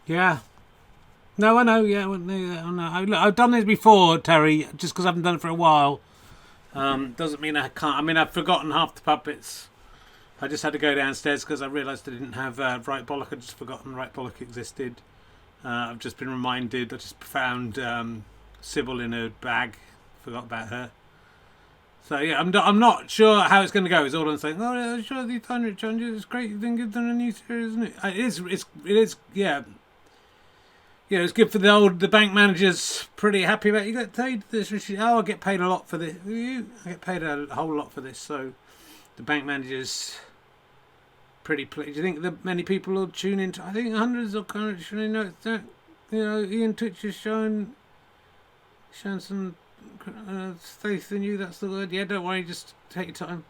Yeah. No, I know. Yeah, I know. Look, I've done this before, Terry. Just because I haven't done it for a while, doesn't mean I can't. I mean, I've forgotten half the puppets. I just had to go downstairs because I realised I didn't have right bollock. I'd just forgotten right bollock existed. I've just been reminded. I just found Sybil in a bag. Forgot about her. So yeah, I'm not sure how it's going to go. Is all I'm saying. Oh yeah, sure, the time changes. It's great. You think you've done a new series, isn't it? It is. Yeah. Yeah, it's good for the bank managers. Pretty happy about it. You get paid this. Oh, I get paid a lot for this. I get paid a whole lot for this. So the bank managers pretty pleased. Do you think that many people will tune in? I think hundreds will kind of tune in. Ian Twitch is showing some faith in you. That's the word. Yeah, don't worry. Just take your time.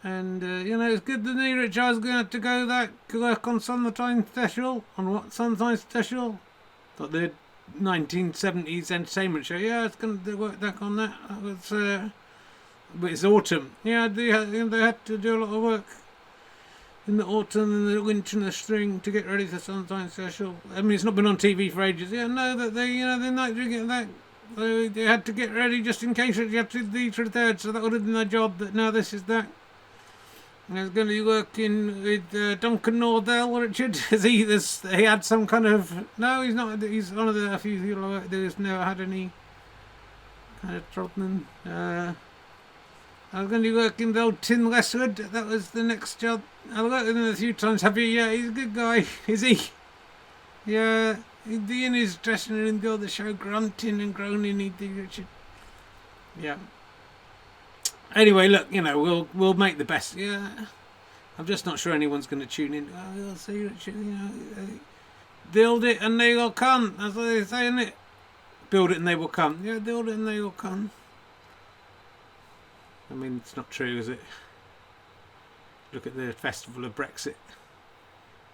And it's good that Rich I was going to have to go work on Summertime Special. On what Summertime Special? Got the 1970s entertainment show. Yeah, it's going to work back on that. That was, but it's autumn. Yeah, they had to do a lot of work in the autumn and the winter and the spring to get ready for Summertime Special. I mean, it's not been on TV for ages. Yeah, no, that they're not doing that. They had to get ready just in case you had to do the third. So that would have been their job. But now this is that. I was going to be working with Duncan Nordell, Richard. He had some kind of... No, he's not. He's one of the few people who's never had any kind of problem. I was going to be working with old Tim Westwood. That was the next job. I worked with him a few times. Have you? Yeah, he's a good guy. Is he? Yeah. He'd be in his dressing room, go the show, grunting and groaning. He'd do, Richard. Yeah. Anyway, look, we'll make the best. Yeah, I'm just not sure anyone's going to tune in. Oh, you'll see, Richard. Build it and they will come. That's what they say, isn't it? Build it and they will come. Yeah, build it and they will come. I mean, it's not true, is it? Look at the festival of Brexit.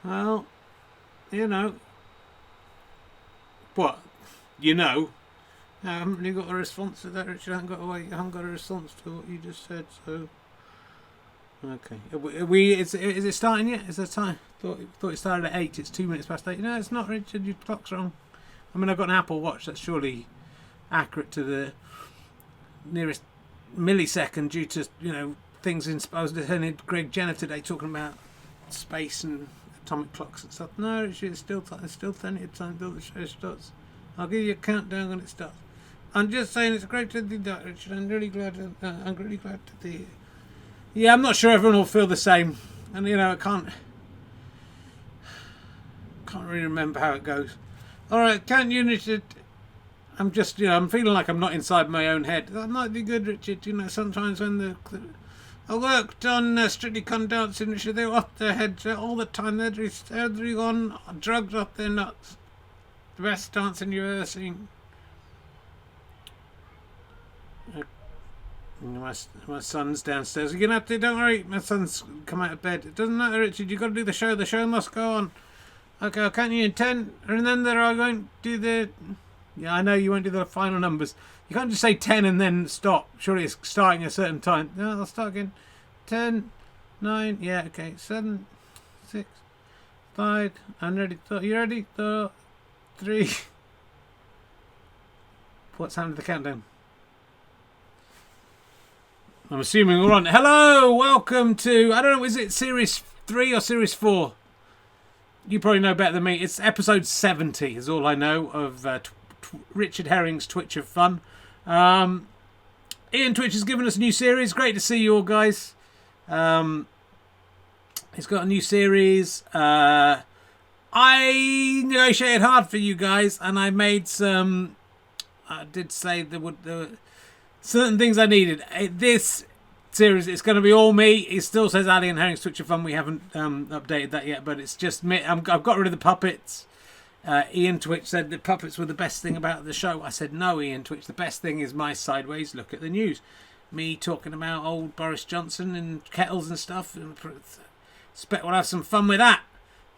Well, what? I haven't really got a response to that, Richard. I haven't got a response to what you just said. So, okay. Is it starting yet? Is there time? Thought it started at 8. It's 2 minutes past 8. No, it's not, Richard. Your clock's wrong. I mean, I've got an Apple Watch. That's surely accurate to the nearest millisecond due to things in. I was listening to Greg Jenner today talking about space and atomic clocks and stuff. No, Richard, it's still plenty of time until the show starts. I'll give you a countdown when it starts. I'm just saying it's great to do that, Richard. I'm really glad to be here. Yeah, I'm not sure everyone will feel the same. And, I can't really remember how it goes. All right, can't you, Richard? I'm just, I'm feeling like I'm not inside my own head. That might be good, Richard. Sometimes when I worked on Strictly Come Dancing, Richard, they were off their heads all the time. Everyone drugged off their nuts. The best dancing you've ever seen. My son's downstairs. You're going to have to... Don't worry, my son's come out of bed. It doesn't matter, Richard. You've got to do the show. The show must go on. Okay, I'll count you in 10. And then I won't do the... Yeah, I know you won't do the final numbers. You can't just say 10 and then stop. Surely it's starting at a certain time. No, I'll start again. 10, 9, yeah, okay. 7, 6, 5. I'm ready. Are you ready? 3. What's happened to the countdown? I'm assuming we're on. Hello, welcome to, I don't know, is it series 3 or series 4? You probably know better than me. It's episode 70 is all I know of Richard Herring's Twitch of Fun. Ian Twitch has given us a new series. Great to see you all, guys. He's got a new series. I negotiated hard for you guys, and I made some... I did say there were certain things I needed. This series, it's going to be all me. It still says Ali and Herring's Twitch of Fun. We haven't updated that yet, but it's just me. I've got rid of the puppets. Ian Twitch said the puppets were the best thing about the show. I said, no, Ian Twitch, the best thing is my sideways look at the news. Me talking about old Boris Johnson and kettles and stuff. And expect we'll have some fun with that.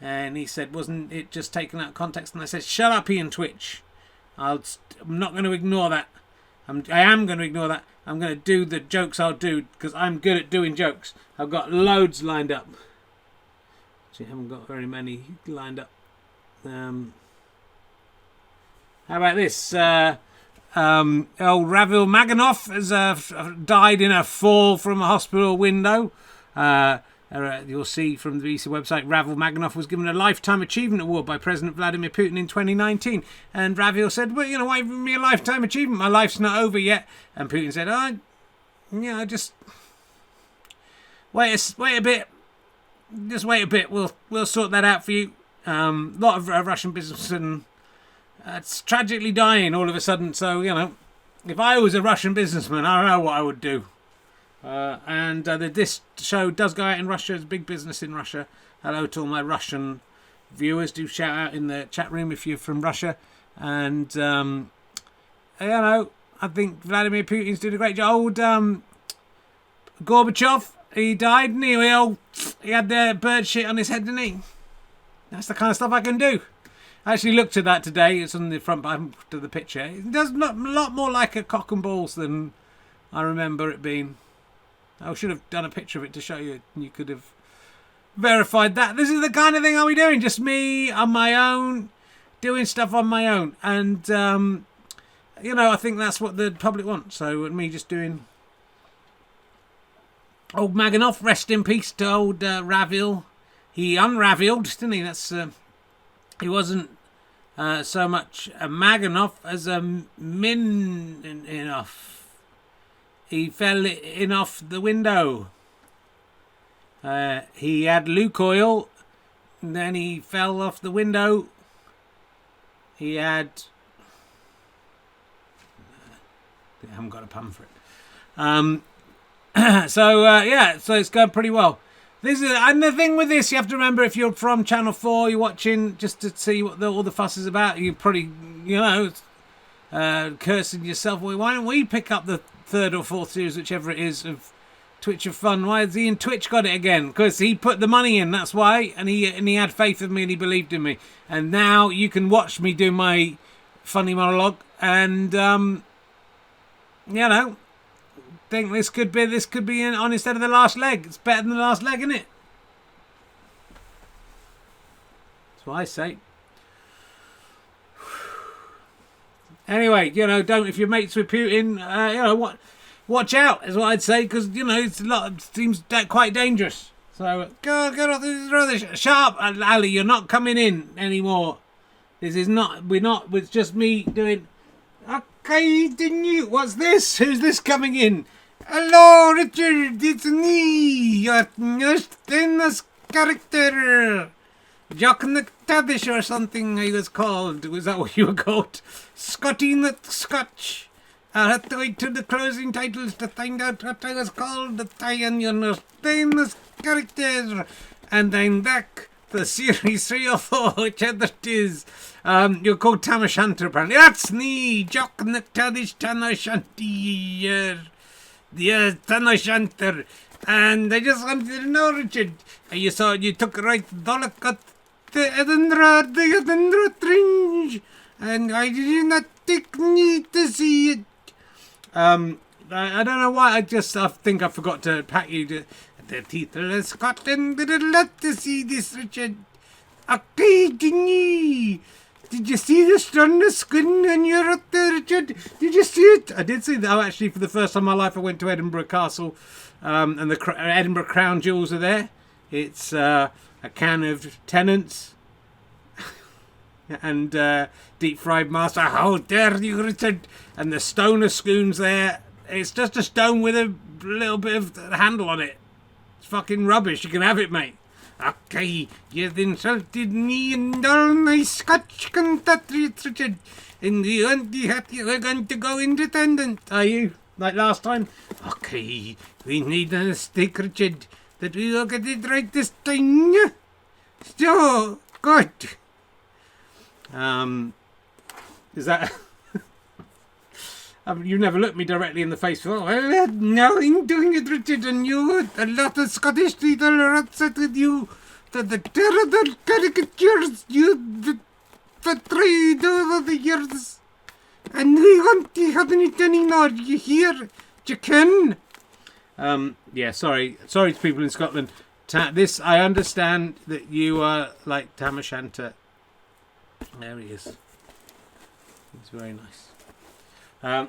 And he said, wasn't it just taken out of context? And I said, shut up, Ian Twitch. I'm not going to ignore that. I am going to ignore that. I'm going to do the jokes I'll do because I'm good at doing jokes. I've got loads lined up. Actually, I haven't got very many lined up. How about this? Old Ravil Maganoff has died in a fall from a hospital window. You'll see from the BBC website, Ravil Maganoff was given a Lifetime Achievement Award by President Vladimir Putin in 2019. And Ravil said, well, why give me a Lifetime Achievement? My life's not over yet. And Putin said, just wait a bit. Just wait a bit. We'll sort that out for you. A lot of Russian businessmen it's tragically dying all of a sudden. So, if I was a Russian businessman, I don't know what I would do. This show does go out in Russia. It's big business in Russia. Hello to all my Russian viewers. Do shout out in the chat room if you're from Russia. And, I think Vladimir Putin's doing a great job. Old Gorbachev, he died, and he had the bird shit on his head, didn't he? That's the kind of stuff I can do. I actually looked at that today. It's on the front of the picture. It does look a lot more like a cock and balls than I remember it being. I should have done a picture of it to show you. You could have verified that. This is the kind of thing I'll be doing. Just me on my own, doing stuff on my own. And, I think that's what the public wants. So me just doing... Old Maganoff, rest in peace to old Ravil. He unravelled, didn't he? He wasn't so much a Maganoff as a Mininoff. He fell in off the window. He had Lukoil, and then he fell off the window. He had... I haven't got a pun for it. So it's going pretty well. And the thing with this, you have to remember, if you're from Channel 4, you're watching just to see what all the fuss is about, you probably, cursing yourself. Well, why don't we pick up the third or fourth series, whichever it is, of Twitch of Fun? Why has he and Twitch got it again? Because he put the money in, that's why. And he had faith in me and he believed in me. And now you can watch me do my funny monologue and, think this could be on instead of the last leg. It's better than the last leg, isn't it? That's what I say. Anyway, don't, if you're mates with Putin, watch out is what I'd say, because it seems quite dangerous. So get off this rather sharp, Ali. You're not coming in anymore. It's just me doing. Okay, what's this? Who's this coming in? Hello, Richard, it's me, your most famous character. Jock McTavish or something I was called. Was that what you were called? Scotty the Scotch. I'll have to wait till the closing titles to find out what I was called. I am your most famous character. And I'm back for series 3 or 4, whichever it is. You're called Tamashanter, apparently. That's me, Jock McTavish Tamashanti. Yes, Tamashanter. And I just wanted to know, Richard, you took right Dolakat the Edinburgh Fringe, and I did not take me to see it. I don't know why, I think I forgot to pack you to the title of Scotland. I'd love to see this, Richard. Okay, did you see the sun the skin when you're up there, Richard? Did you see it? I did see that. Actually, for the first time in my life, I went to Edinburgh Castle, and the Edinburgh Crown Jewels are there. It's a can of Tennant's and deep fried master. How dare you, Richard? And the Stoner Schoon's there. It's just a stone with a little bit of handle on it. It's fucking rubbish. You can have it, mate. Okay, you've insulted me and all my Scotch compatriots, Richard. And we're going to go independent, are you? Like last time? Okay, we need a mistake, Richard. That we will get it right this time. So, good. Is that... You never looked me directly in the face. Oh, well, now I'm doing it, Richard, and you, a lot of Scottish people are upset with you. The terrible caricatures you portrayed over the years. And we won't be having it anymore, you hear? You can. Yeah, sorry to people in Scotland. This, I understand that you are like Tamashanta. There he is. He's very nice. I'll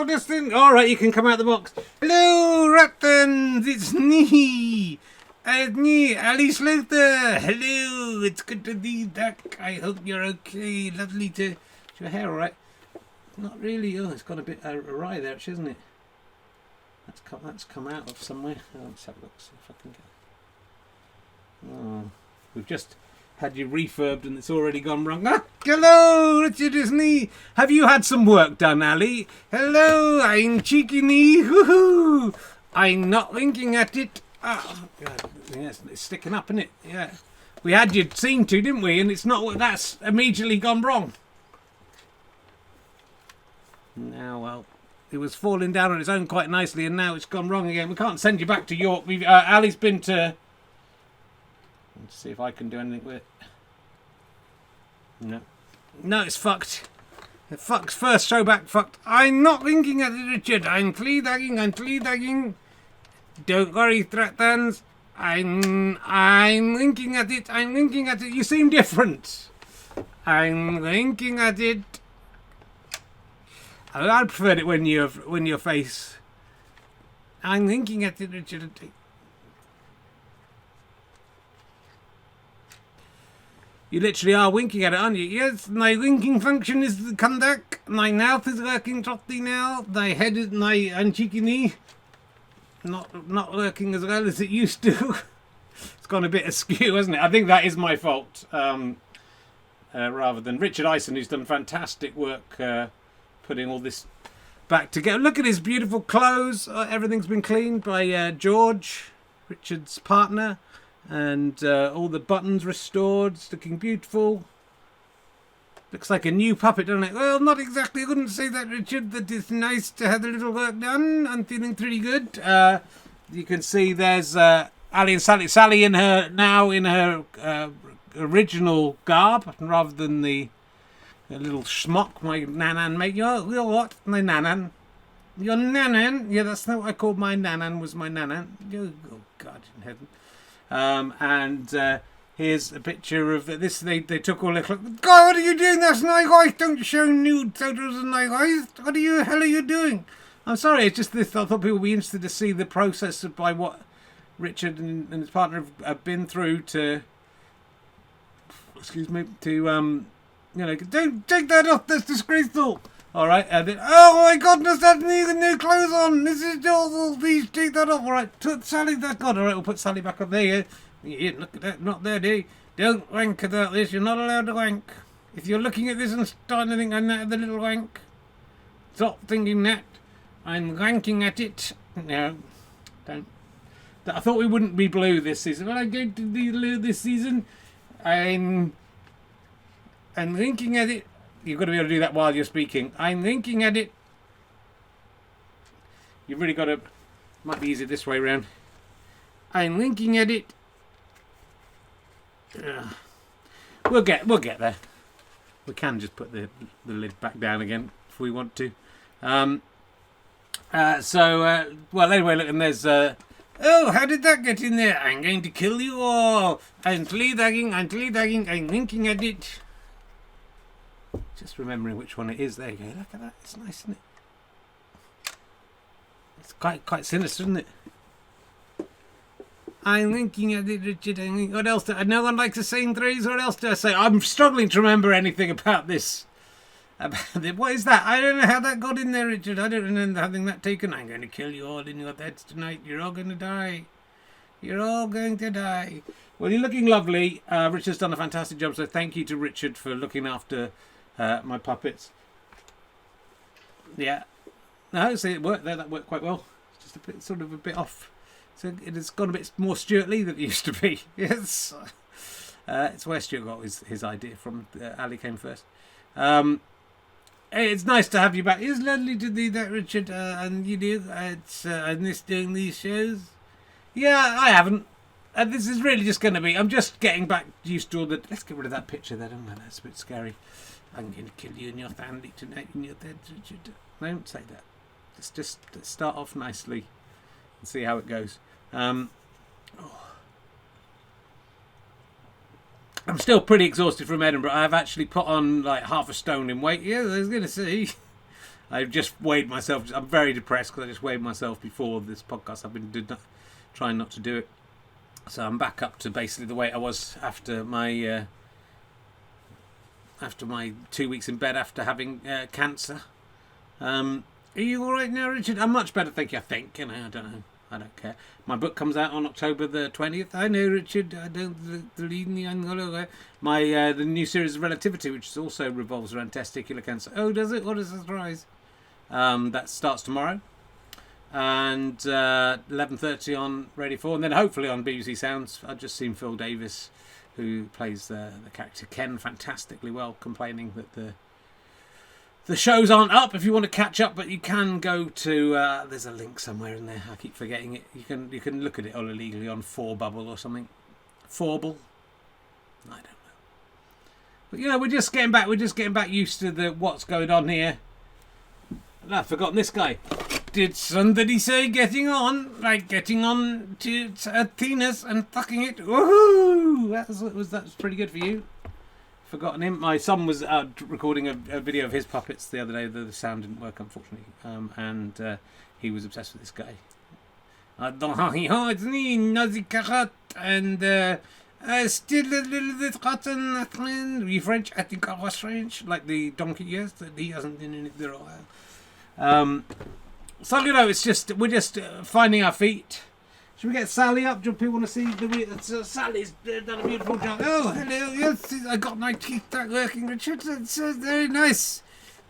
just think. All right, you can come out the box. Hello, Rattans. It's me. It's me, Ali Sleuter. Hello. It's good to be back. I hope you're okay. Lovely to. Is your hair all right? Not really. Oh, it's got a bit awry there, isn't it? That's come out of somewhere. Oh, let's have a look. See if I can get. Oh, we've just had you refurbed and it's already gone wrong. Ah, hello, Richard, it's me. Have you had some work done, Ali? Hello, I'm cheeky knee. Woohoo! I'm not winking at it. Oh, God. Yes, it's sticking up, isn't it? Yeah. We had you seen to, didn't we? And it's not. That's immediately gone wrong. Now, well, it was falling down on its own quite nicely, and now it's gone wrong again. We can't send you back to York. Ali's been to. Let's see if I can do anything with it. No, it's fucked. It fucked. First show back fucked. I'm not winking at it, Richard. I'm flea-dagging. Don't worry, Threatans. I'm winking at it. You seem different. I'm winking at it. I preferred it when your face. I'm winking at it, Richard. You literally are winking at it, aren't you? Yes, my winking function is the conduct. My mouth is working properly now. My head is my cheeky knee. Not working as well as it used to. It's gone a bit askew, hasn't it? I think that is my fault. Rather than Richard Ison, who's done fantastic work putting all this back together. Look at his beautiful clothes. Everything's been cleaned by George, Richard's partner. And all the buttons restored. It's looking beautiful. Looks like a new puppet, doesn't it? Well, not exactly. I wouldn't say that, Richard. That it's nice to have a little work done. I'm feeling pretty good. You can see there's Ali and Sally. Sally in her original garb, rather than the little schmuck my nanan mate. You're what? My nanan. Your nanan? Yeah, that's not what I called my nanan. Was my nanan? Oh God in heaven. And here's a picture of this. They took all their clothes. God, what are you doing? That's nice, guys. Don't show nude photos of nice guys. What the hell are you doing? I'm sorry. It's just this. I thought people would be interested to see the process of by what Richard and his partner have been through to. Excuse me. To don't take that off. That's disgraceful. All right. Oh my goodness, that's me with new clothes on. This is awful. Please take that off. All right. Put Sally back on. All right. We'll put Sally back on there. Yeah, look at that. Not there, do you? Don't wank about this. You're not allowed to wank. If you're looking at this and starting to think I'm that the little wank, stop thinking that. I'm wanking at it. No, don't. I thought we wouldn't be blue this season. Well, I'm going to be blue this season. I'm winking at it. You've got to be able to do that while you're speaking. I'm winking at it. You've really got to. Might be easier this way around. I'm winking at it. We'll get there. We can just put the lid back down again if we want to. Well, anyway, look, and there's. Oh, how did that get in there? I'm going to kill you all. I'm flea-dagging. I'm winking at it. Just remembering which one it is. There you go. Look at that. It's nice, isn't it? It's quite sinister, isn't it? I'm winking at it, Richard. What else? No one likes the same phrase. What else do I say? I'm struggling to remember anything about this. What is that? I don't know how that got in there, Richard. I don't remember having that taken. I'm going to kill you all in your beds tonight. You're all going to die. You're all going to die. Well, you're looking lovely. Richard's done a fantastic job, so thank you to Richard for looking after my puppets. Yeah. No, see, it worked there. That worked quite well. It's just a bit off. So it has gone a bit more Stuart Lee than it used to be. Yes. It's where Stuart got his idea from. Ali came first. Hey, it's nice to have you back. It's lovely to do that, Richard. And you do. I miss doing these shows. Yeah, I haven't. This is really just going to be. I'm just getting back used to all the. Let's get rid of that picture there, don't I? That's a bit scary. I'm going to kill you and your family tonight in your bed, Richard. Don't say that. Let's start off nicely and see how it goes. I'm still pretty exhausted from Edinburgh. I've actually put on like half a stone in weight. Yeah, I was going to say. I've just weighed myself. I'm very depressed because I just weighed myself before this podcast. I've been trying not to do it. So I'm back up to basically the weight I was after my 2 weeks in bed after having cancer. Are you all right now, Richard? I'm much better, thank you. I think. I don't know. I don't care. My book comes out on October the 20th. I know, Richard. I don't believe me. My the new series of Relativity, which also revolves around testicular cancer. Oh, does it? What a surprise! That starts tomorrow, and 11:30 on Radio 4, and then hopefully on BBC Sounds. I've just seen Phil Davis, who plays the character Ken fantastically well, complaining that the shows aren't up if you want to catch up, but you can go to there's a link somewhere in there. I keep forgetting it. You can look at it all illegally on 4Bubble or something. 4Bubble? I don't know. But we're just getting back used to what's going on here. And I've forgotten this guy. Did somebody say getting on? Like getting on to a penis and fucking it? Woohoo! That was pretty good for you. Forgotten him. My son was recording a video of his puppets the other day. The sound didn't work, unfortunately, and he was obsessed with this guy. And still a little bit rotten. Are you French? I think I was French. Like the donkey, yes. He hasn't been in it for a while. So it's just we're just finding our feet. Should we get Sally up? Do people want to see Sally's done a beautiful job? Oh, hello. Yes, I got my teeth back working, Richard. It's very nice.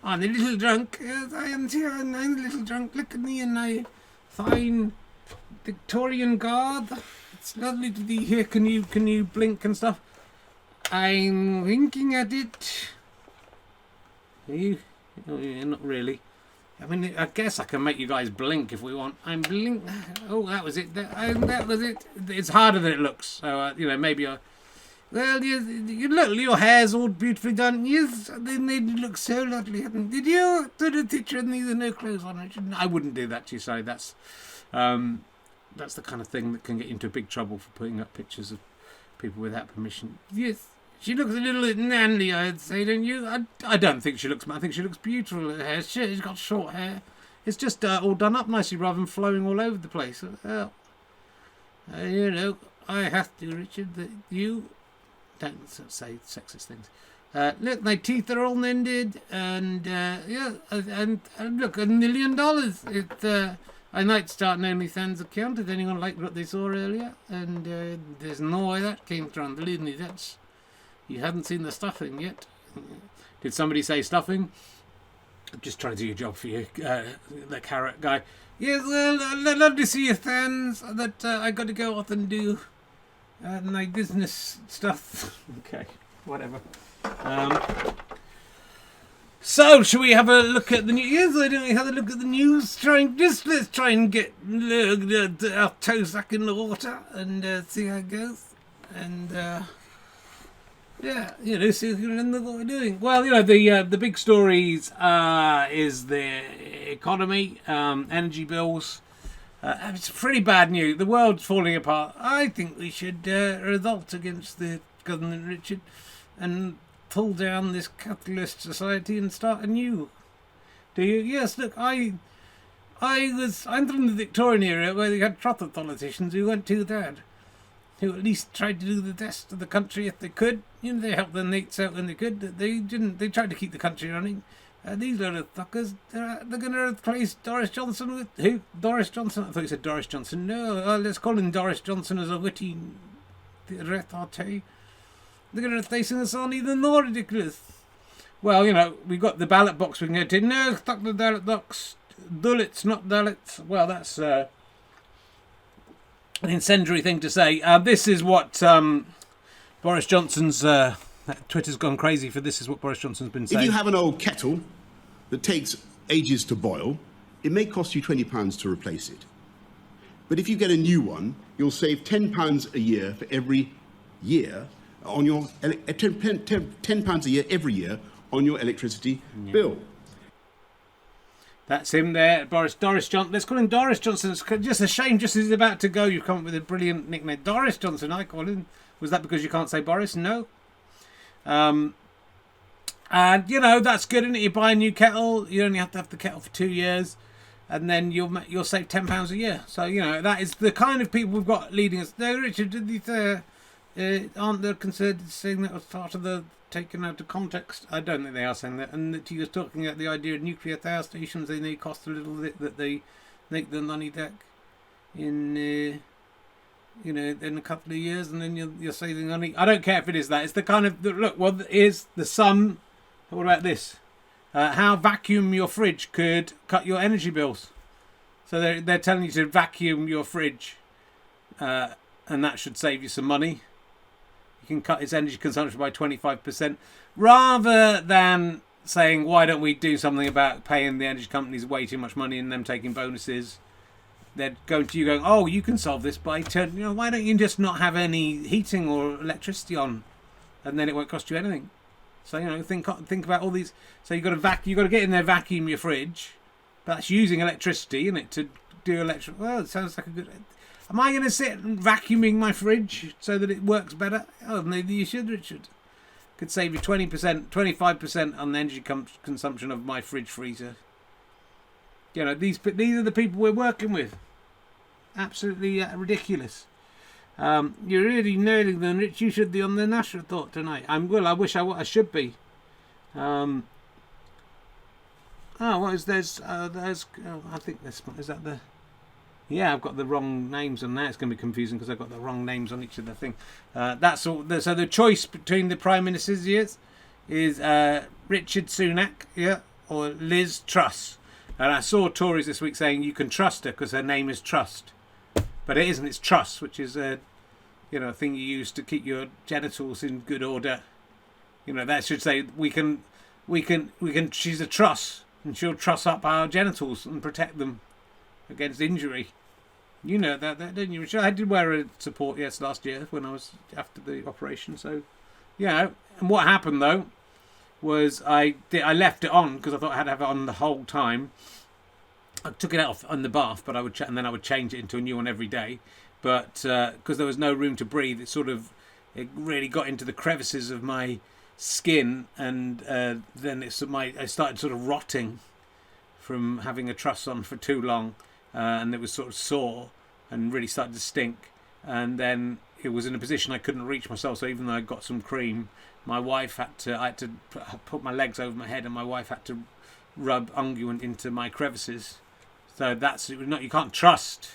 I'm a little drunk. Yes, I am too. I'm a little drunk. Look at me in my fine Victorian garb. It's lovely to be here. Can you blink and stuff? I'm winking at it. Are you? Oh, yeah, not really. I mean, I guess I can make you guys blink if we want. I'm blink. Oh, that was it. That was it. It's harder than it looks. So, maybe well, you look, your hair's all beautifully done. Yes, they made you look so lovely. Did you? Did a picture and these are no clothes on? I wouldn't do that to you, sorry. That's the kind of thing that can get you into big trouble for putting up pictures of people without permission. Yes. She looks a little bit nanny, I'd say, don't you? I don't think she looks... I think she looks beautiful. Her hair. She's got short hair. It's just all done up nicely rather than flowing all over the place. I have to, Richard, that you... Don't say sexist things. Look, my teeth are all mended, and, and look, $1 million. I might start an OnlyFans account if anyone liked what they saw earlier, and there's no way that came from. Believe me, that's... You haven't seen the stuffing yet. Did somebody say stuffing? I'm just trying to do your job for you, the carrot guy. Yes, well, I'd love to see your fans. That I got to go off and do my business stuff. Okay, whatever. So, shall we have a look at the news? Yes, why don't we have a look at the news? Let's try and get our toes back in the water and see how it goes. And see what we're doing. Well, the big stories is the economy, energy bills. It's pretty bad news. The world's falling apart. I think we should revolt against the government, Richard, and pull down this capitalist society and start anew. Do you? Yes. Look, I'm from the Victorian era where they had proper politicians who weren't too bad, who at least tried to do the best of the country if they could. They helped their mates out when they could. They didn't. They tried to keep the country running. These little fuckers, they're going to replace Doris Johnson with... Who? Doris Johnson? I thought you said Doris Johnson. No, let's call him Doris Johnson as a witty repartee. They're going to replace him with someone even more ridiculous. Well, we've got the ballot box we can go to. No, fuck the ballot box. Bullets, not ballots. Well, that's... an incendiary thing to say. This is what Boris Johnson's... Twitter's gone crazy for this is what Boris Johnson's been saying. If you have an old kettle that takes ages to boil, it may cost you £20 to replace it. But if you get a new one, you'll save £10 a year for every year on your... £10 a year every year on your electricity bill. That's him there, Doris Johnson. Let's call him Doris Johnson. It's just a shame, just as he's about to go, you've come up with a brilliant nickname. Doris Johnson, I call him. Was that because you can't say Boris? No. And, you know, that's good, isn't it? You buy a new kettle, you only have to have the kettle for 2 years, and then you'll save £10 a year. So, you know, that is the kind of people we've got leading us. No, Richard, did these, aren't they considered saying that was part of the taken out of context? I don't think they are saying that. And that he was talking about the idea of nuclear power stations, they cost a little bit, that they make the money back in, you know, in a couple of years, and then you're saving money. I don't care if it is that. It's the kind of, look, well, is the sun, what about this? How vacuum your fridge could cut your energy bills. So they're telling you to vacuum your fridge, and that should save you some money. You can cut its energy consumption by 25%, rather than saying, why don't we do something about paying the energy companies way too much money and them taking bonuses. They're going to you going, oh, you can solve this by turning, you know, why don't you just not have any heating or electricity on, and then it won't cost you anything. So, you know, think about all these. So you've got to get in there, vacuum your fridge, but that's using electricity, isn't it, to do electric. Well, it sounds like a good. Am I going to sit and vacuuming my fridge so that it works better? Oh, maybe you should, Richard. Could save you 20%, 25% on the energy consumption of my fridge freezer. You know, these are the people we're working with. Absolutely ridiculous. You're really nailing them, Rich. You should be on the National Thought tonight. I wish I should be. What is there's? I think this is that the. Yeah, I've got the wrong names on that. It's going to be confusing because I've got the wrong names on each of the thing. That's all. So the choice between the Prime Ministers is Richard Sunak, yeah, or Liz Truss. And I saw Tories this week saying you can trust her because her name is Trust, but it isn't. It's Truss, which is a thing you use to keep your genitals in good order. You know, that should say we can. She's a truss, and she'll truss up our genitals and protect them against injury. You know that don't you? I did wear a support last year when I was after the operation. So, yeah. And what happened though was I left it on because I thought I had to have it on the whole time. I took it out on the bath, but I would and then I would change it into a new one every day. But because there was no room to breathe, it really got into the crevices of my skin, and then I started sort of rotting from having a truss on for too long. And it was sort of sore and really started to stink. And then it was in a position I couldn't reach myself. So even though I got some cream, I had to put my legs over my head, and my wife had to rub unguent into my crevices. So you can't trust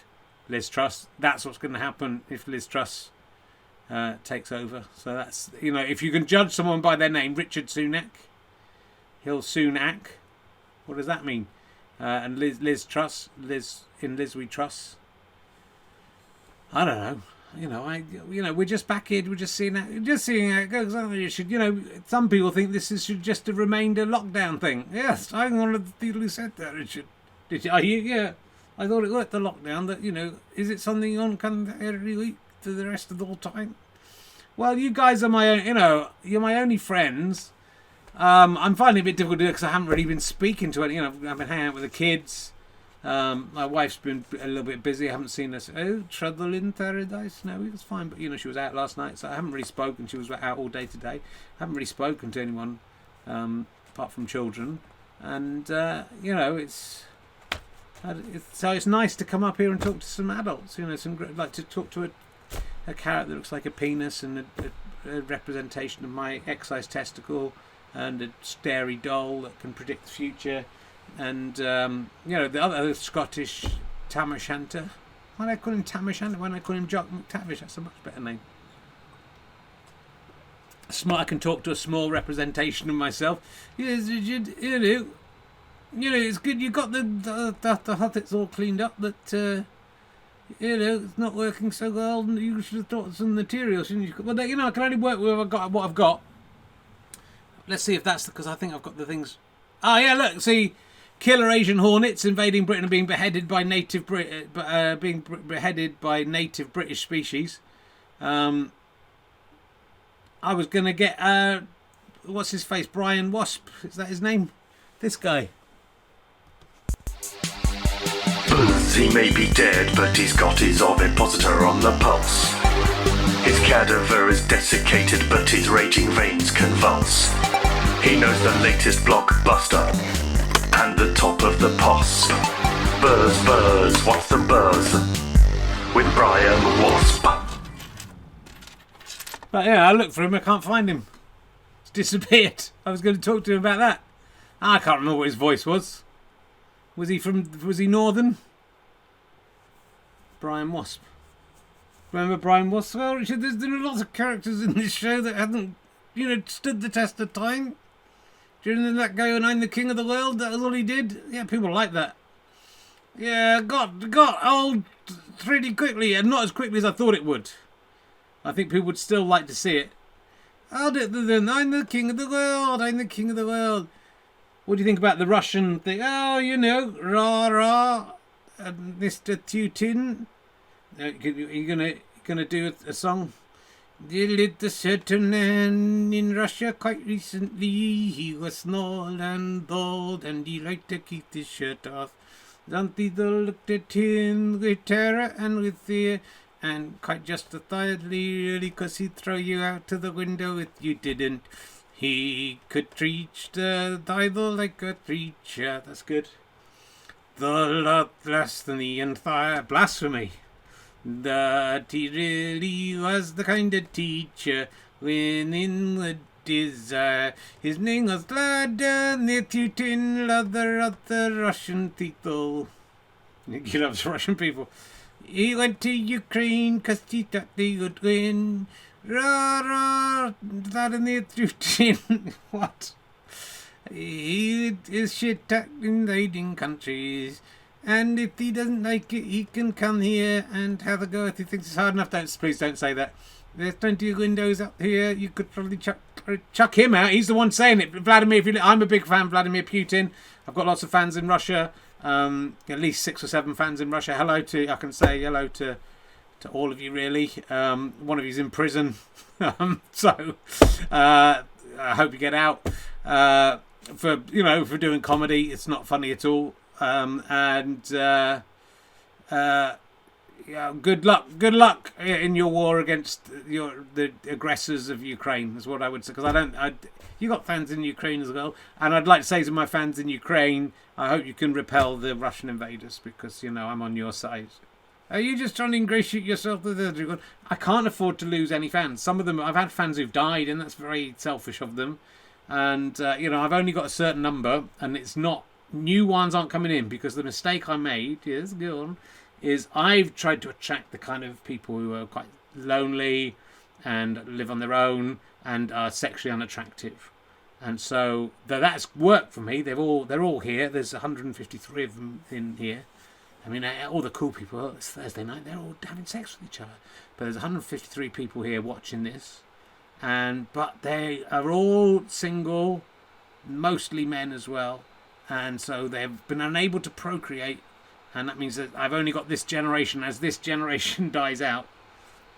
Liz Truss. That's what's going to happen if Liz Truss takes over. So that's, if you can judge someone by their name, Richard Sunak, he'll soon act. What does that mean? And Liz Truss, Liz we trust. I don't know. We're just back here. We're just seeing how it goes. You should, some people think this should just have remained a lockdown thing. Yes, I'm one of the people who said that. Richard, did you? Are you? Yeah, I thought it worked, the lockdown. That is it something on every week to the rest of the whole time? Well, you guys are my own. You're my only friends. I'm finding it a bit difficult to do because I haven't really been speaking to any. I've been hanging out with the kids. My wife's been a little bit busy. I haven't seen us. Oh, trouble in paradise. No, it was fine. But she was out last night, so I haven't really spoken. She was out all day today. I haven't really spoken to anyone apart from children. And so it's nice to come up here and talk to some adults. To talk to a carrot that looks like a penis, and a representation of my excise testicle, and a starry doll that can predict the future, and the other Scottish Tam O'Shanter. Why do I call him Tam O'Shanter? Why don't I call him Jock McTavish? That's a much better name. I can talk to a small representation of myself. Yes, it's good you got the hut. It's all cleaned up, but it's not working so well. And you should have thought of some materials, shouldn't you? Well, I can only work with what I've got. Let's see if that's because I think I've got the things. Oh yeah, look, see, killer Asian hornets invading Britain and being beheaded by native British species. I was gonna get what's his face, Brian Wasp? Is that his name? This guy. pulse. He may be dead, but he's got his ovipositor on the pulse. His cadaver is desiccated, but his raging veins convulse. He knows the latest blockbuster and the top of the posse. Buzz, what's the buzz? With Brian Wasp. But yeah, I looked for him, I can't find him. He's disappeared. I was going to talk to him about that. I can't remember what his voice was. Was he Northern? Brian Wasp. Remember Brian Wasp? Well, Richard, there are lots of characters in this show that haven't, stood the test of time. Do you remember that guy when I'm the King of the World? That was all he did? Yeah, people like that. Yeah, got old pretty quickly, and not as quickly as I thought it would. I think people would still like to see it. I'm the King of the World, I'm the King of the World. What do you think about the Russian thing? Oh, rah rah, Mr. Tutin. Are you gonna do a song? There lived a certain man in Russia quite recently. He was small and bald, and he liked to keep his shirt off. Some people looked at him with terror and with fear, and quite justifiably, really, 'cause he'd throw you out to the window if you didn't. He could preach the Bible like a preacher. That's good. The Lord blasphemy and fire. Blasphemy. That he really was the kind of teacher when in the desire. His name was Vladimir Putin, lover of the Russian people. He loves Russian people. He went to Ukraine 'cause he thought they would win. Rah, rah, Vladimir Putin. What? He is shit at invading countries. And if he doesn't like it, he can come here and have a go. If he thinks it's hard enough, please don't say that. There's plenty of windows up here. You could probably chuck him out. He's the one saying it. Vladimir, I'm a big fan of Vladimir Putin. I've got lots of fans in Russia. At least 6 or 7 fans in Russia. I can say hello to all of you, really. One of you's in prison. So I hope you get out. For doing comedy, it's not funny at all. Good luck in your war against the aggressors of Ukraine, is what I would say. Because you got fans in Ukraine as well, and I'd like to say to my fans in Ukraine, I hope you can repel the Russian invaders, because I'm on your side. Are you just trying to ingratiate yourself with the? I can't afford to lose any fans. Some of them, I've had fans who've died, and that's very selfish of them. And I've only got a certain number, and it's not. New ones aren't coming in, because the mistake I made, is I've tried to attract the kind of people who are quite lonely and live on their own and are sexually unattractive. And so that's worked for me. They're all here. There's 153 of them in here. I mean, all the cool people, it's Thursday night, they're all having sex with each other. But there's 153 people here watching this. But they are all single, mostly men as well. And so they've been unable to procreate, and that means that I've only got this generation. As this generation dies out,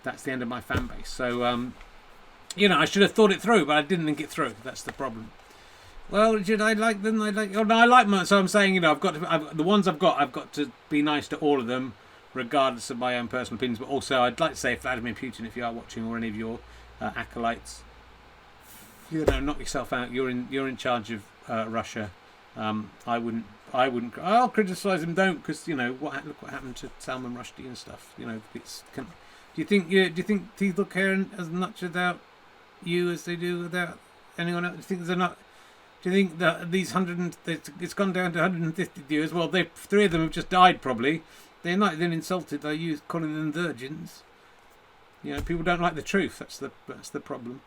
that's the end of my fan base. So, I should have thought it through, but I didn't think it through. That's the problem. Well, Richard, I like them. I like them. So I'm saying, the ones I've got to be nice to all of them, regardless of my own personal opinions. But also, I'd like to say, Vladimir Putin, if you are watching, or any of your acolytes, knock yourself out. You're in charge of Russia. I wouldn't. I'll criticise him. Don't, because look what happened to Salman Rushdie and stuff. Do you think people care as much about you as they do about anyone else? Do you think they're not? Do you think that these it's gone down to 150 viewers? Well, 3 of them have just died. Probably they're not then insulted by you calling them virgins. People don't like the truth. That's the problem.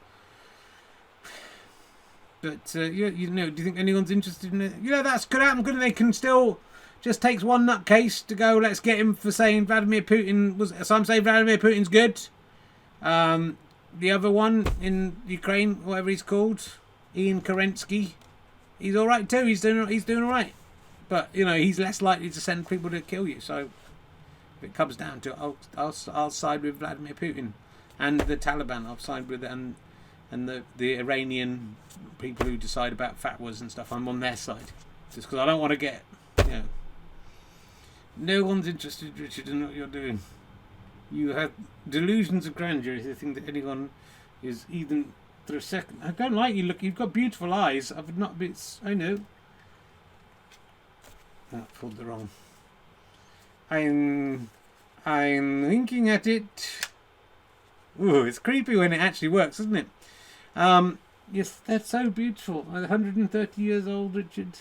But, do you think anyone's interested in it? That could happen. Couldn't they? Can still just takes one nutcase to go, let's get him for saying Vladimir Putin was. Some say Vladimir Putin's good. The other one in Ukraine, whatever he's called, Ian Kerensky, he's all right too. He's doing all right. But, he's less likely to send people to kill you. So, if it comes down to it, I'll side with Vladimir Putin. And the Taliban, I'll side with them. And the Iranian people who decide about fatwas and stuff, I'm on their side. Just because I don't want to get, No one's interested, Richard, in what you're doing. You have delusions of grandeur if you think that anyone is even for a second. I don't like you. Look, you've got beautiful eyes. I've not been. I know. That pulled the wrong. I'm winking at it. Ooh, it's creepy when it actually works, isn't it? Yes, that's so beautiful. 130 years old, Richard.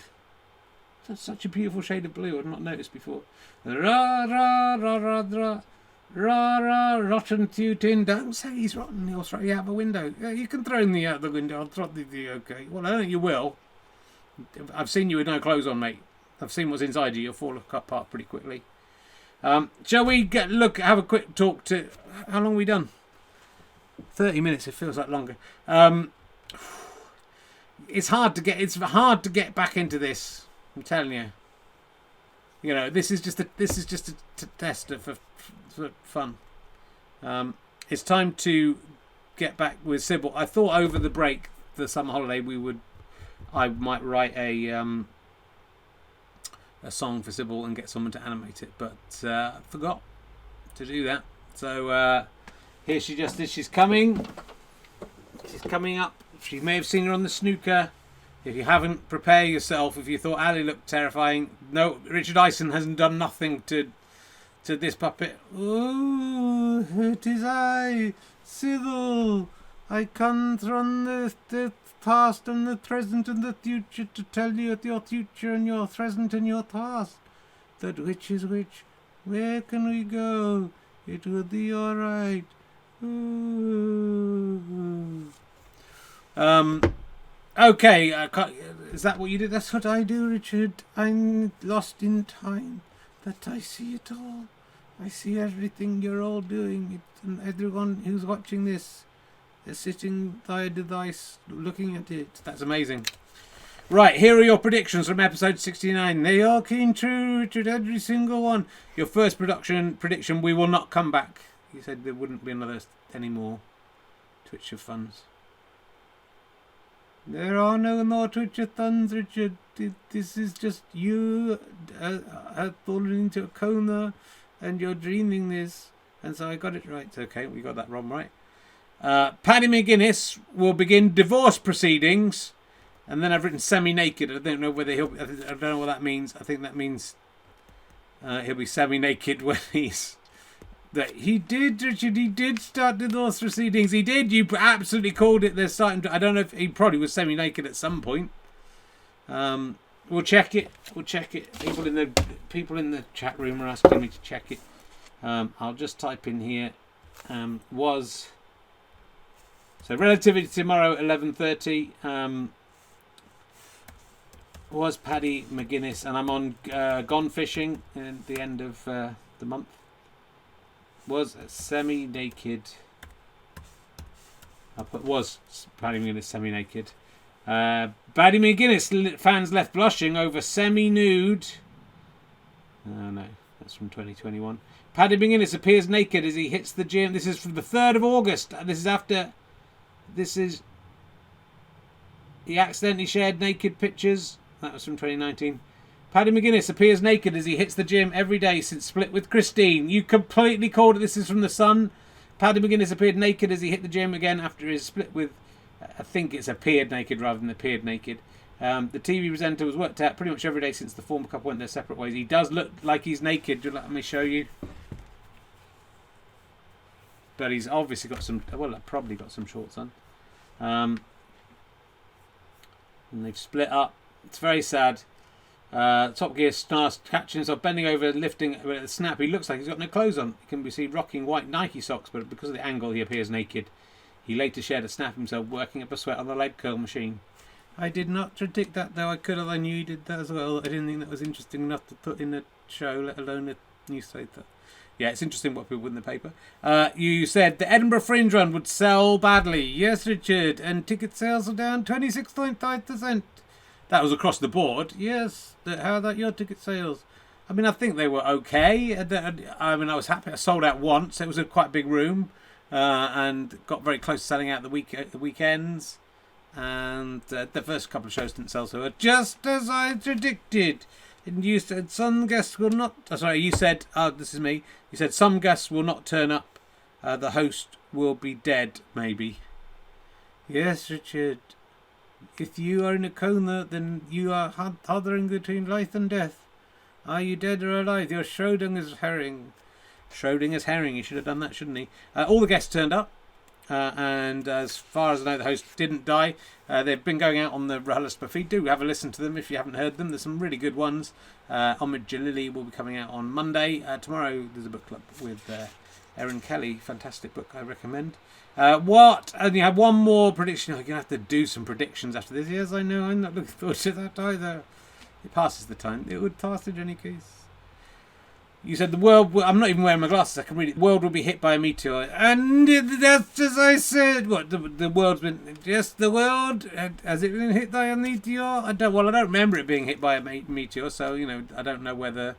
That's such a beautiful shade of blue. I've not noticed before. Ra ra ra ra ra. Ra ra, rotten tootin'. Don't say he's rotten. He'll throw you out the window. Yeah, you can throw me out the window. I'll throw you. Okay. Well, I don't think you will. I've seen you with no clothes on, mate. I've seen what's inside you. You'll fall apart pretty quickly. Shall we have a quick talk to... How long have we done? 30 minutes. It feels like longer. It's hard to get back into this. I'm telling you. You know, this is just a test for fun. It's time to get back with Sybil. I thought over the break, the summer holiday, I might write a song for Sybil and get someone to animate it, but I forgot to do that. So here she just is. She's coming. She's coming up. You may have seen her on the snooker. If you haven't, prepare yourself. If you thought Ali looked terrifying, no, Richard Ison hasn't done nothing to this puppet. Oh, it is I, Sybil. I come from the past and the present and the future to tell you your future and your present and your past. That which is which. Where can we go? It will be all right. Ooh. Okay, is that what you did? That's what I do, Richard. I'm lost in time, but I see it all. I see everything you're all doing. And everyone who's watching this is sitting by the device looking at it. That's amazing. Right, here are your predictions from episode 69. They all came true, Richard, every single one. Your first prediction, we will not come back. You said there wouldn't be any more Twitch of Funds. There are no more Twitch-a-thons, Richard. This is just you have fallen into a coma and you're dreaming this. And so I got it right. Okay, we got that wrong, right? Paddy McGuinness will begin divorce proceedings. And then I've written semi-naked. I don't know whether I don't know what that means. I think that means he'll be semi-naked when he's... That he did, Richard. He did start divorce proceedings. He did. You absolutely called it. They're starting to. I don't know if he probably was semi-naked at some point. We'll check it. We'll check it. People in the chat room are asking me to check it. I'll just type in here. So relativity tomorrow 11:30. Was Paddy McGuinness, and I'm on Gone Fishing at the end of the month. Was semi-naked. I'll put was Paddy McGuinness semi-naked. Paddy McGuinness fans left blushing over semi-nude. Oh no, that's from 2021. Paddy McGuinness appears naked as he hits the gym. This is from the 3rd of August. He accidentally shared naked pictures. That was from 2019. Paddy McGuinness appears naked as he hits the gym every day since split with Christine. You completely called it. This is from The Sun. Paddy McGuinness appeared naked as he hit the gym again after his split with... I think it's appeared naked rather than appeared naked. The TV presenter was worked out pretty much every day since the former couple went their separate ways. He does look like he's naked. Let me show you. But he's obviously got some... Well, probably got some shorts on. And they've split up. It's very sad. Top Gear starts catching himself bending over, lifting at the snap. He looks like he's got no clothes on. He can be seen rocking white Nike socks, but because of the angle, he appears naked. He later shared a snap himself working up a sweat on the leg curl machine. I did not predict that, though. I could have. I knew you did that as well. I didn't think that was interesting enough to put in a show, let alone a newspaper. Yeah, it's interesting what people put in the paper. You said the Edinburgh Fringe run would sell badly. Yes, Richard. And ticket sales are down 26.5%. That was across the board. Yes. How about your ticket sales? I mean, I think they were okay. I mean, I was happy. I sold out once. It was a quite big room. And got very close to selling out the weekends. And the first couple of shows didn't sell so well. Just as I predicted. And you said some guests will not. Oh, sorry, you said. Oh, this is me. You said some guests will not turn up. The host will be dead, maybe. Yes, Richard. If you are in a coma, then you are hovering between life and death. Are you dead or alive? You're Schrodinger's herring. Schrodinger's herring. He should have done that, shouldn't he? All the guests turned up. And as far as I know, the host didn't die. They've been going out on the RHLSP feed. Do have a listen to them if you haven't heard them. There's some really good ones. Omid Jalili will be coming out on Monday. Tomorrow there's a book club with Erin Kelly. Fantastic book, I recommend. And you have one more prediction. You're going to have to do some predictions after this. Yes, I know. I'm not looking forward to that either. It passes the time. It would pass in any case. You said the world... I'm not even wearing my glasses. I can read it. The world will be hit by a meteor. And that's as I said. What? The world's been... Just the world? Has it been hit by a meteor? I don't remember it being hit by a meteor. So, I don't know whether...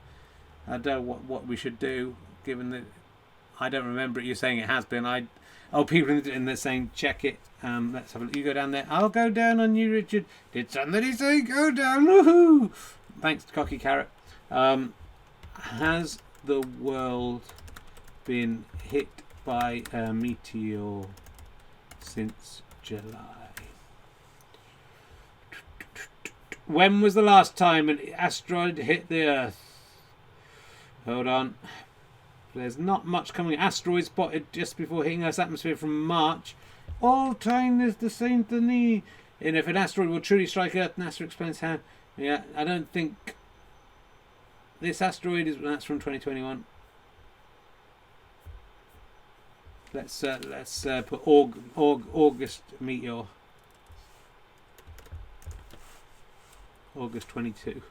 I don't know what we should do, given that... I don't remember it. You're saying it has been. People in there saying, check it. Let's have a look. You go down there. I'll go down on you, Richard. Did somebody say go down? Woohoo! Thanks to Cocky Carrot. Has the world been hit by a meteor since July? When was the last time an asteroid hit the Earth? Hold on. There's not much coming. Asteroid spotted just before hitting Earth's atmosphere from March. All time is the same to me. And if an asteroid will truly strike Earth, NASA explains how. Yeah, I don't think this asteroid is. That's from 2021. Let's put August meteor. August 22.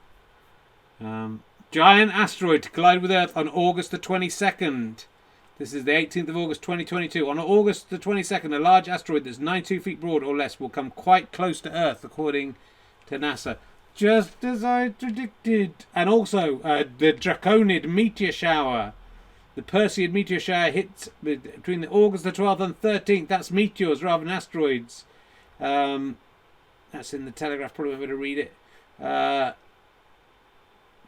Giant asteroid to collide with Earth on August the 22nd. This is the 18th of August 2022. On August the 22nd, a large asteroid that's 92 feet broad or less will come quite close to Earth, according to NASA. Just as I predicted. And also, the Draconid meteor shower. The Perseid meteor shower hits between the August the 12th and 13th. That's meteors rather than asteroids. That's in the Telegraph. Probably better read it.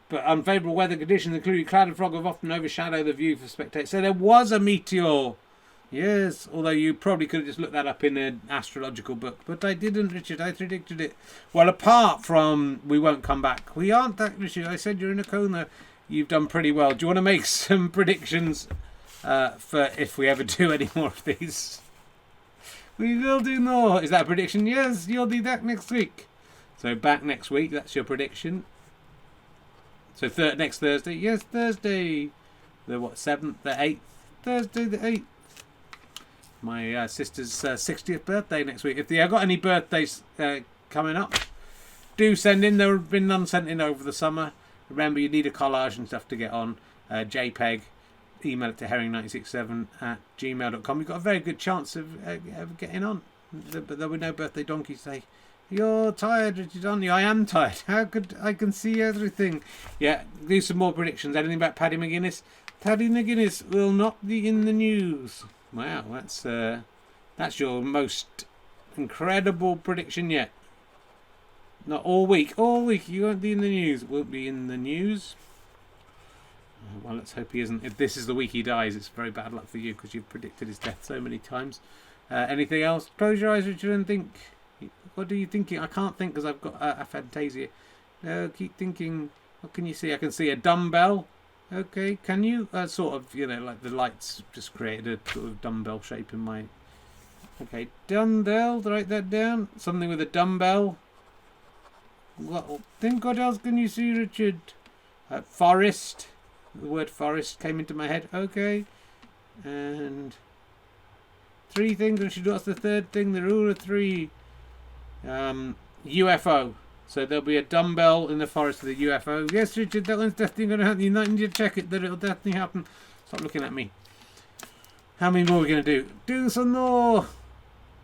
But unfavourable weather conditions, including cloud and fog, have often overshadowed the view for spectators. So there was a meteor. Yes, although you probably could have just looked that up in an astrological book. But I didn't, Richard. I predicted it. Well, apart from we won't come back. We aren't that, Richard. I said you're in a coma. You've done pretty well. Do you want to make some predictions for if we ever do any more of these? We will do more. Is that a prediction? Yes, you'll do that next week. So back next week. That's your prediction. So next Thursday. Yes, Thursday. The 7th, the 8th. Thursday the 8th. My sister's 60th birthday next week. If you've got any birthdays coming up, do send in. There have been none sent in over the summer. Remember, you need a collage and stuff to get on. JPEG. Email it to herring967@gmail.com. You've got a very good chance of getting on. But there were no birthday donkeys today. You're tired, Richard, aren't you? I am tired. How could I can see everything? Yeah, do some more predictions. Anything about Paddy McGuinness? Paddy McGuinness will not be in the news. Wow, that's your most incredible prediction yet. Not all week. All week you won't be in the news. Won't be in the news. Well, let's hope he isn't. If this is the week he dies, it's very bad luck for you because you've predicted his death so many times. Anything else? Close your eyes, Richard, and think. What are you thinking? I can't think because I've got aphantasia. No, keep thinking. What can you see? I can see a dumbbell. Okay, can you sort of, like the lights just created a sort of dumbbell shape in my... Okay, dumbbell, write that down. Something with a dumbbell. What else can you see, Richard? Forest. The word forest came into my head. Okay. And 3 things, Richard. What's the 3rd thing? The rule of 3. UFO. So there'll be a dumbbell in the forest with a UFO. Yes, Richard, that one's definitely going to happen. You need to check it that it'll definitely happen. Stop looking at me. How many more are we going to do? Do some more.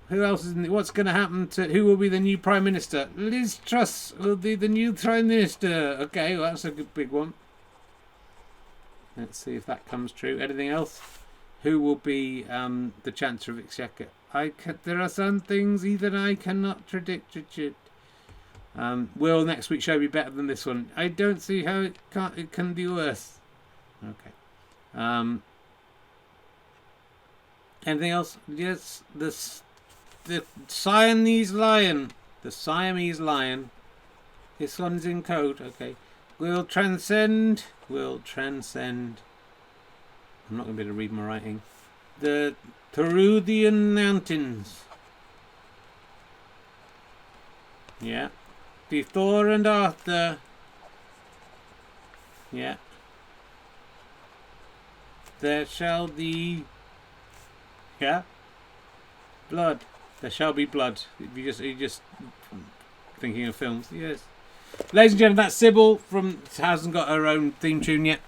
Who else is what's going to happen to... Who will be the new Prime Minister? Liz Truss will be the new Prime Minister. Okay, well, that's a good big one. Let's see if that comes true. Anything else? Who will be the Chancellor of Exchequer? There are some things even I cannot predict, Richard. Will next week's show be better than this one? I don't see how it can be worse. Okay. Anything else? Yes, the Siamese lion. The Siamese lion. This one's in code. Okay. Will transcend. I'm not going to be able to read my writing. The Peruvian mountains. Yeah. The Thor and Arthur. Yeah. There shall be. Yeah. Blood. There shall be blood. You're just thinking of films. Yes. Ladies and gentlemen, that's Sybil from hasn't got her own theme tune yet.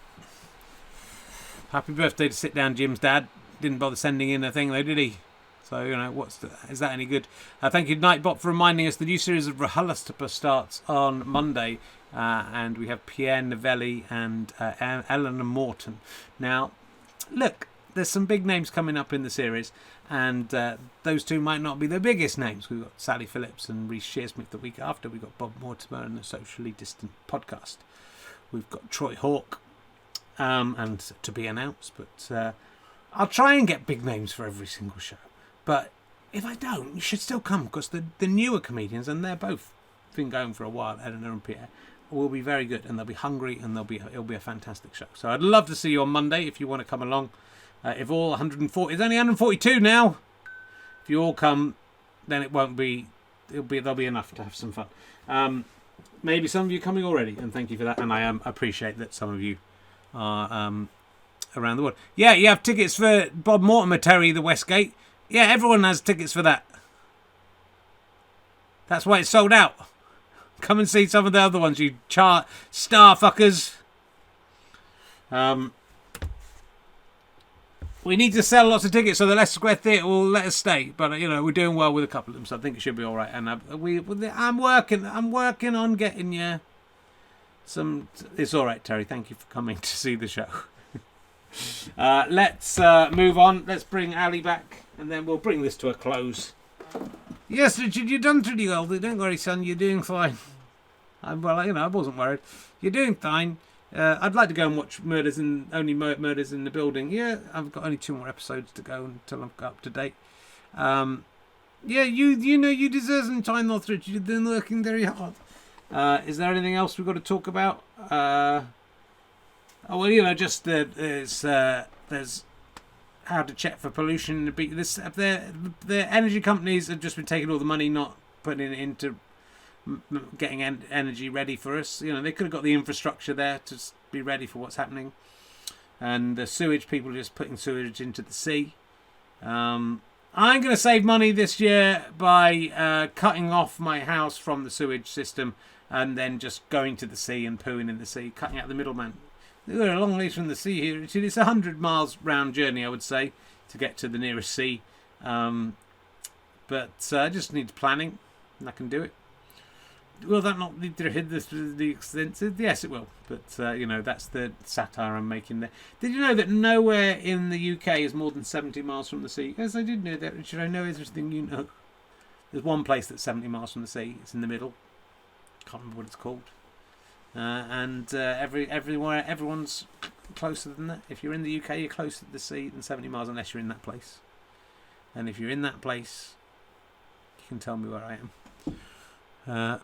Happy birthday to Sit Down Jim's dad. Didn't bother sending in a thing though, did he? So, is that any good? Thank you, Nightbot, for reminding us the new series of RHLSTP starts on Monday. And we have Pierre Novelli and Eleanor Morton. Now, look, there's some big names coming up in the series. And those two might not be the biggest names. We've got Sally Phillips and Reece Shearsmith the week after. We've got Bob Mortimer and the Socially Distant Podcast. We've got Troy Hawke and to be announced. But I'll try and get big names for every single show. But if I don't, you should still come because the newer comedians, and they're both been going for a while, Eleanor and Pierre, will be very good and they'll be hungry and it'll be a fantastic show. So I'd love to see you on Monday if you want to come along. If all 140, it's only 142 now. If you all come, then there'll be enough to have some fun. Maybe some of you coming already, and thank you for that. And I appreciate that some of you are around the world. Yeah, you have tickets for Bob Mortimer, Terry, the Westgate. Yeah, everyone has tickets for that. That's why it's sold out. Come and see some of the other ones, you star fuckers. We need to sell lots of tickets so the Leicester Square Theatre will let us stay. But we're doing well with a couple of them, so I think it should be all right. And I'm working on getting you some. It's all right, Terry. Thank you for coming to see the show. Let's move on. Let's bring Ali back, and then we'll bring this to a close. Yes, Richard, you've done pretty well. Don't worry, son. You're doing fine. I wasn't worried. You're doing fine. I'd like to go and watch Murders in the Building. Yeah, I've got only 2 more episodes to go until I'm up to date. Yeah, you deserve some time off, Richard. You've been working very hard. Is there anything else we've got to talk about? There's how to check for pollution in the beach. The energy companies have just been taking all the money, not putting it into getting energy ready for us. They could have got the infrastructure there to be ready for what's happening. And the sewage people are just putting sewage into the sea. I'm going to save money this year by cutting off my house from the sewage system and then just going to the sea and pooing in the sea, cutting out the middleman. We're a long ways from the sea here. It's a 100 miles round journey, I would say, to get to the nearest sea. But I just need planning, and I can do it. Will that not need to hit the extensive? Yes, it will. But, that's the satire I'm making there. Did you know that nowhere in the UK is more than 70 miles from the sea? Yes, I did know that, Richard. I know everything you know. There's one place that's 70 miles from the sea. It's in the middle. Can't remember what it's called. Everyone's closer than that. If you're in the UK, you're closer to the sea than 70 miles unless you're in that place. And if you're in that place, you can tell me where I am.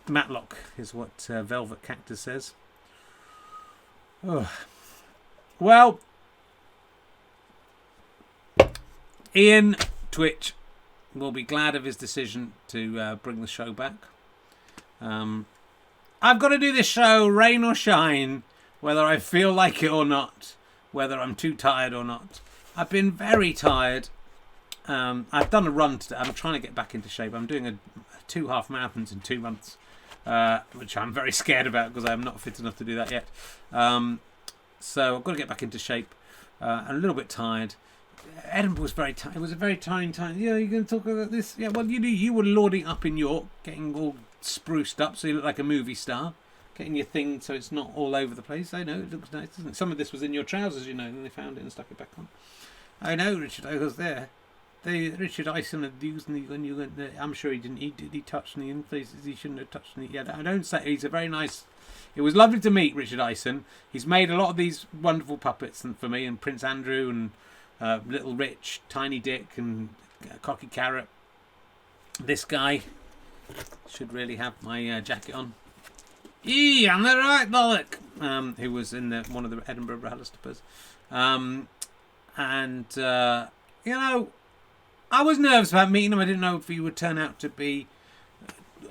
Matlock is what Velvet Cactus says. Oh. Well, Ian Twitch will be glad of his decision to bring the show back. I've got to do this show, rain or shine, whether I feel like it or not, whether I'm too tired or not. I've been very tired. I've done a run today. I'm trying to get back into shape. I'm doing 2 half marathons in 2 months, which I'm very scared about because I'm not fit enough to do that yet. So I've got to get back into shape. I'm a little bit tired. Edinburgh was very tight. It was a very tiring time. Yeah, you're going to talk about this? Yeah, well, you were lording up in York, getting all spruced up so you look like a movie star, getting your thing so it's not all over the place. I know, it looks nice, doesn't it? Some of this was in your trousers, and they found it and stuck it back on. I know, Richard, I was there. Richard Ison had used when you went there. I'm sure he didn't. He touched me in places he shouldn't have touched me. Yeah, I don't say he's a very nice. It was lovely to meet Richard Ison. He's made a lot of these wonderful puppets for me, and Prince Andrew and Little Rich, Tiny Dick, and Cocky Carrot. This guy should really have my jacket on. I'm the right bollock. Who was in one of the Edinburgh Hellstoppers. I was nervous about meeting him. I didn't know if he would turn out to be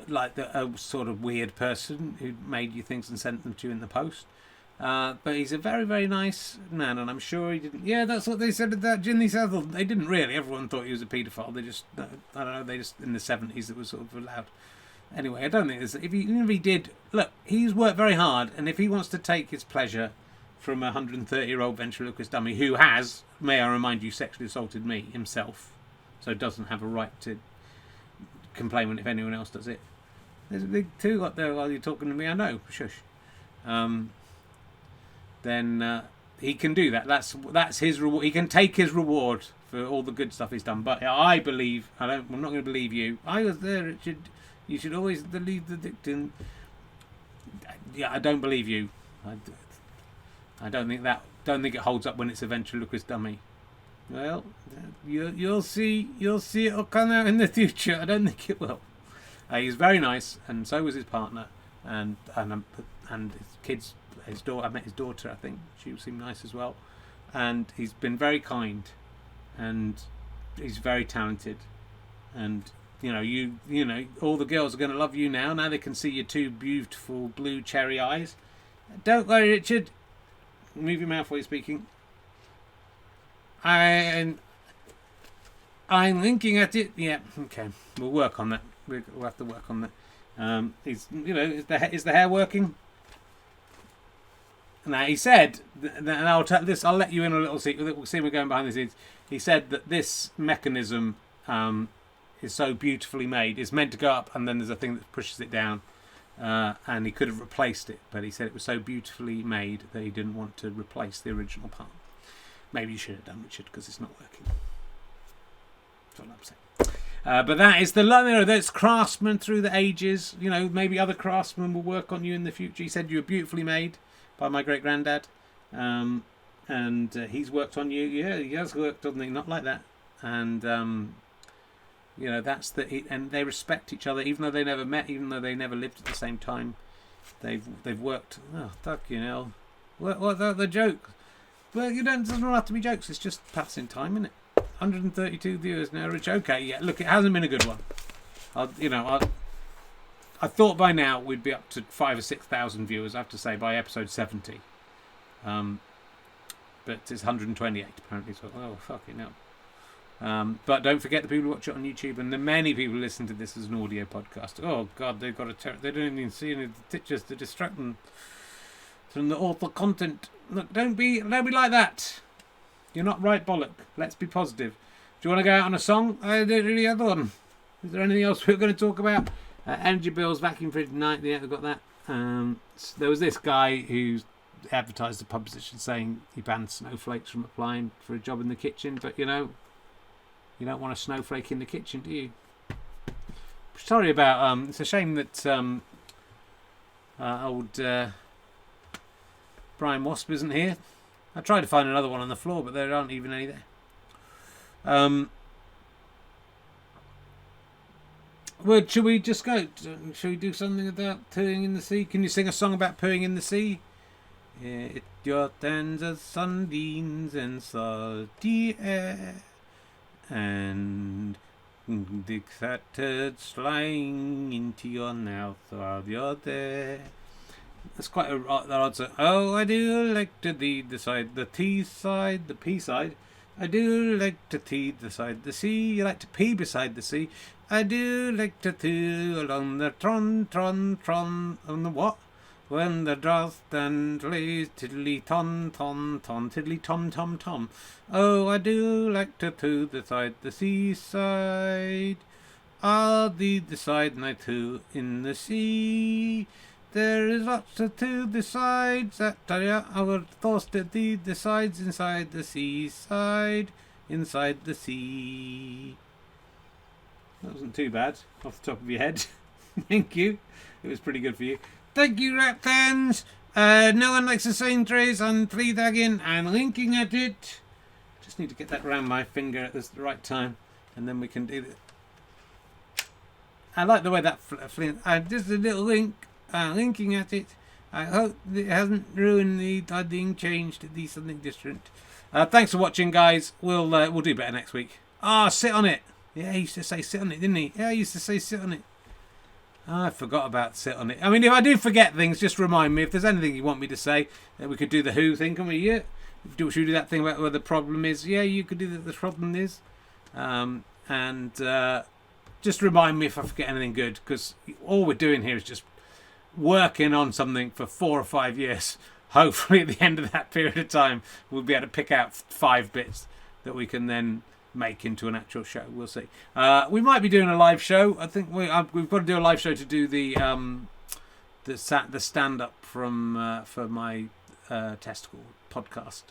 like a sort of weird person who made you things and sent them to you in the post. But he's a very, very nice man, and I'm sure he didn't. Yeah, that's what they said at that Ginny Southall. They didn't really. Everyone thought he was a paedophile. They just, I don't know. They just in the 70s it was sort of allowed. Anyway, I don't think there's. Even if he did, look, he's worked very hard, and if he wants to take his pleasure from a 130-year-old ventriloquist dummy who has, may I remind you, sexually assaulted me himself, so doesn't have a right to complain if anyone else does it. There's a big two up there while you're talking to me. I know, shush. Then he can do that. That's his reward. He can take his reward for all the good stuff he's done. But I believe I'm not going to believe you. I was there, Richard. You should always believe the victim. Yeah, I don't believe you. I don't think it holds up when it's a ventriloquist dummy. Well, you'll see. You'll see it'll come out in the future. I don't think it will. He's very nice, and so was his partner, and his kids. His daughter. I met his daughter. I think she seemed nice as well, and he's been very kind, and he's very talented, and you know all the girls are going to love you now. Now they can see your two beautiful blue cherry eyes. Don't worry, Richard. Move your mouth while you're speaking. I'm thinking at it. Yeah, okay. We'll work on that. We'll have to work on that. Is the hair working? Now he said, and I'll let you in a little secret. We'll see. We're going behind the scenes. He said that this mechanism is so beautifully made. It's meant to go up, and then there's a thing that pushes it down. And he could have replaced it, but he said it was so beautifully made that he didn't want to replace the original part. Maybe you should have done, Richard, because it's not working. That's all I'm saying. But that is that's craftsmen through the ages. Maybe other craftsmen will work on you in the future. He said you were beautifully made by my great granddad, and he's worked on you. Yeah, he has worked on me, not like that. And that's and they respect each other, even though they never met, even though they never lived at the same time. They've worked. Oh, fucking what the joke? Well, it doesn't have to be jokes. It's just passing time, isn't it? 132 viewers now, Rich. Okay, yeah. Look, it hasn't been a good one. I thought by now we'd be up to 5,000 or 6,000 viewers. I have to say by episode 70. But it's 128 apparently. So fucking hell. But don't forget the people who watch it on YouTube, and the many people who listen to this as an audio podcast. Oh God, they've got they don't even see any of the pictures to distract them from the awful content. Look, don't be like that. You're not right, bollock. Let's be positive. Do you want to go out on a song? I don't really have one. Is there anything else we're going to talk about? Energy bills, vacuum fridge night. Yeah, we've got that. There was this guy who advertised a proposition saying he banned snowflakes from applying for a job in the kitchen, but you don't want a snowflake in the kitchen, do you? Sorry about it's a shame that old Brian Wasp isn't here. I tried to find another one on the floor, but there aren't even any there. Well, should we just go? Should we do something about pooing in the sea? Can you sing a song about pooing in the sea? It your tens of sunbeams and salty air, and the turds flying into your mouth while you're there. That's quite an odd song. Oh, I do like to lead the side, the T side, the P side. I do like to tea beside the sea. You like to pee beside the sea. I do like to tea along the tron on the what? When the drought and lays tiddly ton tiddly tom. Oh, I do like to too beside the seaside. I'll be the side and I too in the sea. There is lots to two besides that I will toast the sides inside the seaside. inside the sea. That wasn't too bad off the top of your head. Thank you. It was pretty good for you. Thank you, Rat fans. No one likes the same trace on 3 Dragon and linking at it. Just need to get that around my finger at the right time, and then we can do it. I like the way that just a little link, linking at it. I hope it hasn't ruined the thing, changed to be something different. Thanks for watching, guys. We'll do better next week. Sit on it. Yeah, he used to say sit on it, didn't he? Yeah, he used to say sit on it. I forgot about sit on it. I mean, if I do forget things, just remind me. If there's anything you want me to say, we could do the Who thing, can we? Yeah. Should we do that thing about where the problem is? Yeah, you could do that. The problem is. Just remind me if I forget anything good, because all we're doing here is just working on something for 4 or 5 years. Hopefully at the end of that period of time we'll be able to pick out 5 bits that we can then make into an actual show. We'll see. We might be doing a live show. I think we've got to do a live show to do the stand-up from for my Testicle podcast,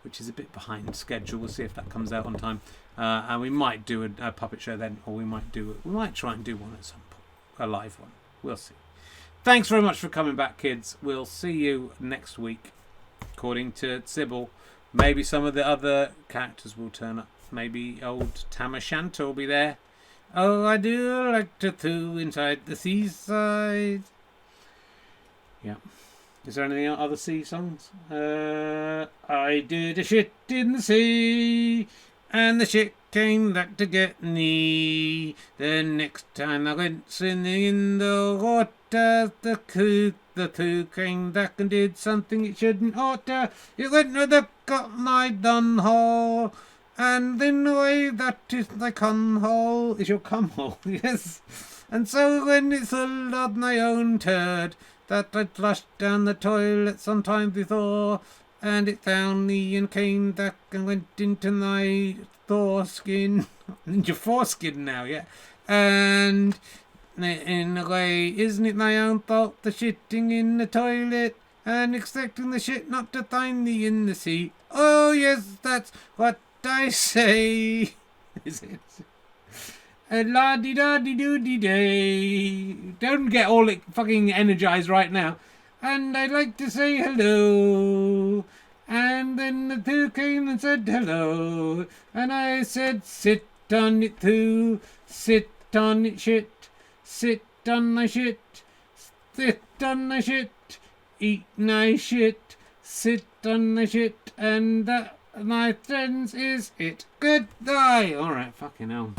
which is a bit behind schedule. We'll see if that comes out on time. And we might do a puppet show then, or we might try and do one at some point, a live one. We'll see. Thanks very much for coming back, kids. We'll see you next week. According to Sybil, maybe some of the other characters will turn up. Maybe old Tamashanta will be there. Oh, I do like to throw inside the seaside. Yeah. Is there anything other sea songs? I did a shit in the sea, and the shit came back to get me. The next time I went swimming in the water, the poo came back and did something it shouldn't oughta. It went with the got my dun hole, and in the way that is my cum hole. Is your cum hole? Yes. And so when it's full of my own turd, that I flushed down the toilet sometime before, and it found me and came back and went into my foreskin. Into your foreskin now, yeah. And in a way, isn't it my own fault, the shitting in the toilet and expecting the shit not to find me in the sea? Oh yes, that's what I say. Is it? La-di-da-di-do-di-day. Don't get all fucking energized right now. And I'd like to say hello. And then the two came and said hello. And I said, sit on it too. Sit on it shit. Sit on my shit. Sit on my shit. Eat my shit. Sit on my shit. And that, my friends, is it. Goodbye. Alright, fucking hell.